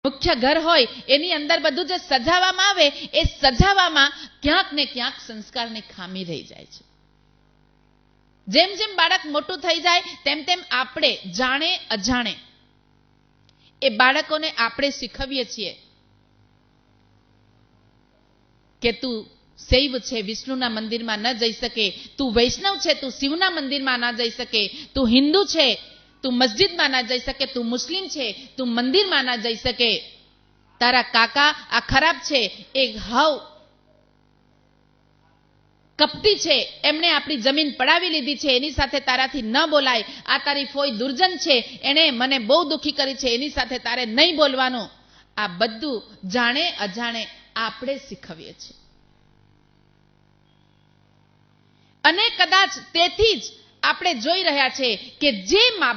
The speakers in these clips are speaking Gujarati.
મુખ્ય ઘર હોય એની અંદર બધું જે સજાવવામાં આવે એ સજાવવામાં ક્યાંક ને ક્યાંક સંસ્કારની ખામી રહી જાય છે. જેમ જેમ બાળક મોટું થઈ જાય તેમ તેમ આપણે જાણે અજાણે એ બાળકોને આપણે શીખવીએ છીએ કે તું શૈવ છે, વિષ્ણુના મંદિરમાં ન જઈ શકે, તું વૈષ્ણવ છે, તું શિવના મંદિરમાં ન જઈ શકે, તું હિન્દુ છે, તું મસ્જિદમાં ના જઈ શકે, તું મુસ્લિમ છે, તું મંદિરમાં ના જઈ શકે, તારા કાકા આ ખરાબ છે, એ હાવ કપટી છે, એમણે આપણી જમીન પડાવી લીધી છે, એની સાથે તારાથી ન બોલાય, આ તારી ફોઈ દુર્જન છે, એણે મને બહુ દુખી કરી છે, એની સાથે તારે નહીં બોલવાનું. આ બધું જાણે અજાણે આપણે શીખવીએ છીએ. અને કદાચ તેથી જ આપણે જોઈ રહ્યા છે કે જે મા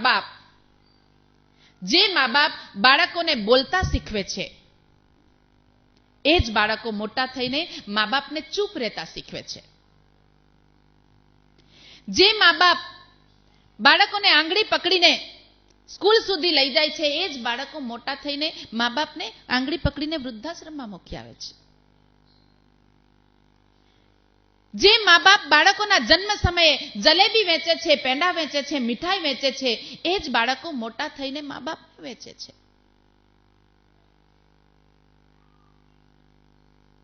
બાપ બાળકોને બોલતા શીખવે છે એ જ બાળકો મોટા થઈને મા બાપને ચૂપ રહેતા શીખવે છે. જે મા બાપ બાળકોને આંગળી પકડીને સ્કૂલ સુધી લઈ જાય છે એ જ બાળકો મોટા થઈને મા બાપને આંગળી પકડીને વૃદ્ધાશ્રમમાં મૂકી આવે છે. જે મા બાપ બાળકોના જન્મ સમયે જલેબી વેચે છે, પેંડા વેચે છે, મીઠાઈ વેચે છે એ જ બાળકો મોટા થઈને મા બાપ વેચે છે.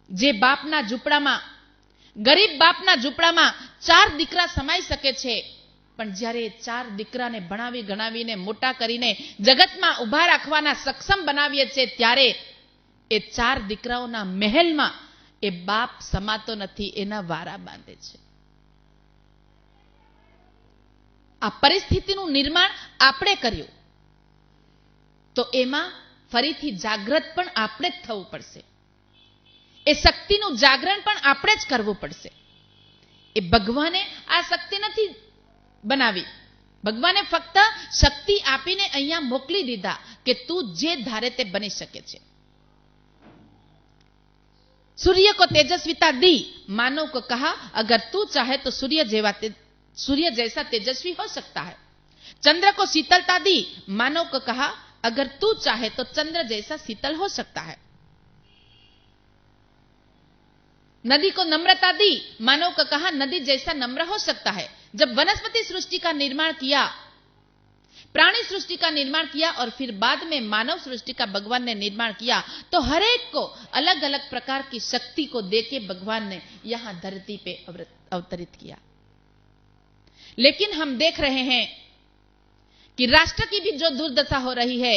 જે બાપના ઝૂંપડામાં, ગરીબ બાપના ઝૂંપડામાં 4 દીકરા સમાઈ શકે છે, પણ જ્યારે 4 દીકરાને ભણાવી ગણાવીને મોટા કરીને જગતમાં ઊભા રાખવાના સક્ષમ બનાવીએ છે ત્યારે એ 4 દીકરાઓના મહેલમાં એ બાપ સમાતો નથી, એના વારા બાંધે છે. આ પરિસ્થિતિનું નિર્માણ આપણે કર્યું તો એમાં ફરીથી જાગૃત પણ આપણે જ થવું પડશે. એ શક્તિનું જાગરણ પણ આપણે જ કરવું પડશે. એ ભગવાને આ શક્તિ નથી બનાવી. ભગવાને ફક્ત શક્તિ આપીને અહીંયા મોકલી દીધા કે તું જે ધારે તે બની શકે છે. सूर्य को तेजस्विता दी, मानव को कहा अगर तू चाहे तो सूर्य जैसा तेजस्वी हो सकता है. चंद्र को शीतलता दी, मानव को कहा अगर तू चाहे तो चंद्र जैसा शीतल हो सकता है. नदी को नम्रता दी, मानव को कहा नदी जैसा नम्र हो सकता है. जब वनस्पति सृष्टि का निर्माण किया, प्राणी सृष्टि का निर्माण किया और फिर बाद में मानव सृष्टि का भगवान ने निर्माण किया तो हर एक को अलग अलग प्रकार की शक्ति को देके भगवान ने यहां धरती पे अवतरित किया. लेकिन हम देख रहे हैं कि राष्ट्र की भी जो दुर्दशा हो रही है,